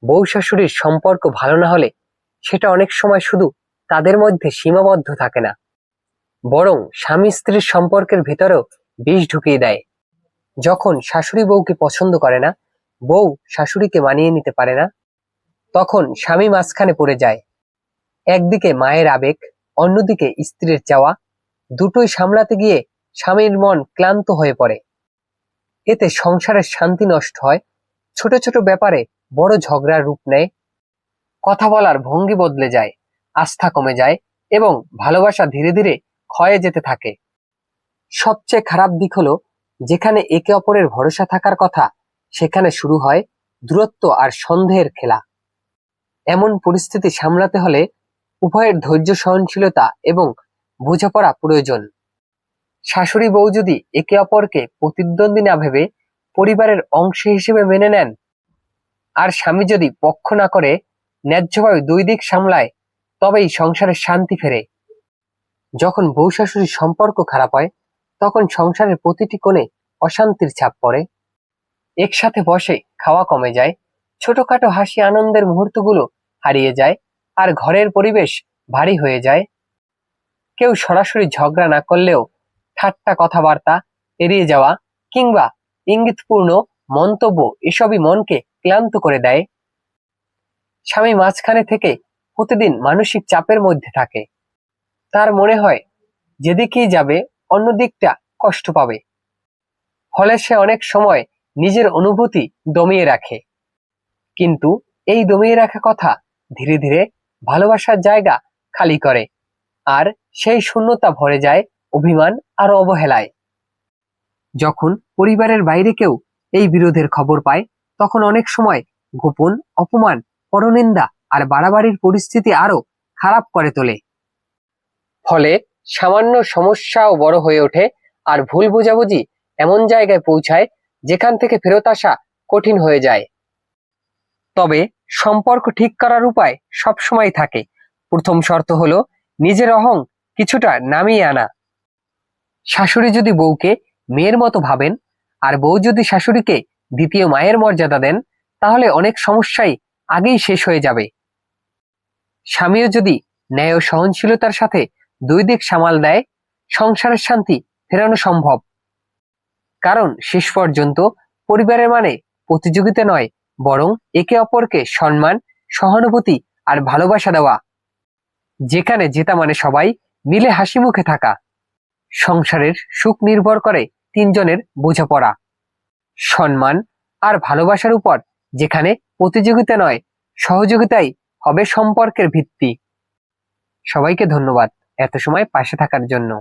বউ শাশুড়ির সম্পর্ক ভালো না হলে সেটা অনেক সময় শুধু তাদের মধ্যে সীমাবদ্ধ থাকে না, বরং স্বামী স্ত্রীর সম্পর্কের ভেতরেও বিষ ঢুকিয়ে দেয়। যখন শাশুড়ি বউকে পছন্দ করে না, বউ শাশুড়িকে মানিয়ে নিতে পারে না, তখন স্বামী মাঝখানে পড়ে যায়। একদিকে মায়ের আবেগ, অন্যদিকে স্ত্রীর চাওয়া, দুটোই সামলাতে গিয়ে স্বামীর মন ক্লান্ত হয়ে পড়ে। এতে সংসারের শান্তি নষ্ট হয়, ছোট ছোট ব্যাপারে বড় ঝগড়ার রূপ নেয়, কথা বলার ভঙ্গি বদলে যায়, আস্থা কমে যায় এবং ভালোবাসা ধীরে ধীরে ক্ষয়ে যেতে থাকে। সবচেয়ে খারাপ দিক হলো, যেখানে একে অপরের ভরসা থাকার কথা, সেখানে শুরু হয় দূরত্ব আর সন্দেহের খেলা। এমন পরিস্থিতি সামলাতে হলে উভয়ের ধৈর্য, সহনশীলতা এবং বোঝাপড়া প্রয়োজন। শাশুড়ি বউ যদি একে অপরকে প্রতিদ্বন্দ্বী না ভেবে পরিবারের অংশ হিসেবে মেনে নেন, আর স্বামী যদি পক্ষ না করে ন্যায্যভাবে দুই দিক সামলায়, তবেই সংসারের শান্তি ফেরে। যখন বউ শাশুড়ির সম্পর্ক খারাপ হয়, তখন সংসারের প্রতিটি কোণে অশান্তির ছাপ পড়ে। একসাথে বসে খাওয়া কমে যায়, ছোটখাটো হাসি আনন্দের মুহূর্তগুলো হারিয়ে যায়, আর ঘরের পরিবেশ ভারী হয়ে যায়। কেউ সরাসরি ঝগড়া না করলেও ঠাট্টা কথাবার্তা এড়িয়ে যাওয়া কিংবা ইঙ্গিতপূর্ণ মন্তব্য এসবই মনকে ক্লান্ত করে দেয়। স্বামী মাঝখানে থেকে প্রতিদিন মানসিক চাপের মধ্যে থাকে। তার মনে হয় যেদিকেই যাবে অন্য দিকটা কষ্ট পাবে। ফলে সে অনেক সময় নিজের অনুভূতি দমিয়ে রাখে। কিন্তু এই দমিয়ে রাখা কথা ধীরে ধীরে ভালোবাসার জায়গা খালি করে, আর সেই শূন্যতা ভরে যায় অভিমান আর অবহেলায়। যখন পরিবারের বাইরে কেউ এই বিরোধের খবর পায়, তখন অনেক সময় গোপন অপমান, পরনিন্দা আর বাড়াবাড়ির পরিস্থিতি আরো খারাপ করে তোলে। ফলে সামান্য সমস্যাও বড় হয়ে ওঠে, আর ভুল বোঝাবুঝি এমন জায়গায় পৌঁছায় যেখান থেকে ফেরত আসা কঠিন হয়ে যায়। তবে সম্পর্ক ঠিক করার উপায় সবসময় থাকে। প্রথম শর্ত হলো নিজের অহং কিছুটা নামিয়ে আনা। শাশুড়ি যদি বউকে মেয়ের মতো ভাবেন, আর বউ যদি শাশুড়িকে দ্বিতীয় মায়ের মর্যাদা দেন, তাহলে অনেক সমস্যাই আগেই শেষ হয়ে যাবে। স্বামীও যদি ন্যায় ও সহনশীলতার সাথে দুই দিক সামাল দেয়, সংসারের শান্তি ফেরানো সম্ভব। কারণ শেষ পর্যন্ত পরিবারের মানে প্রতিযোগিতা নয়, বরং একে অপরকে সম্মান, সহানুভূতি আর ভালোবাসা দেওয়া। যেখানে জেতা মানে সবাই মিলে হাসি মুখে থাকা। সংসারের সুখ নির্ভর করে তিনজনের বোঝাপড়া, সম্মান আর ভালোবাসার উপর। যেখানে প্রতিযোগিতা নয়, সহযোগিতাই হবে সম্পর্কের ভিত্তি। সবাইকে ধন্যবাদ এত সময় পাশে থাকার জন্য।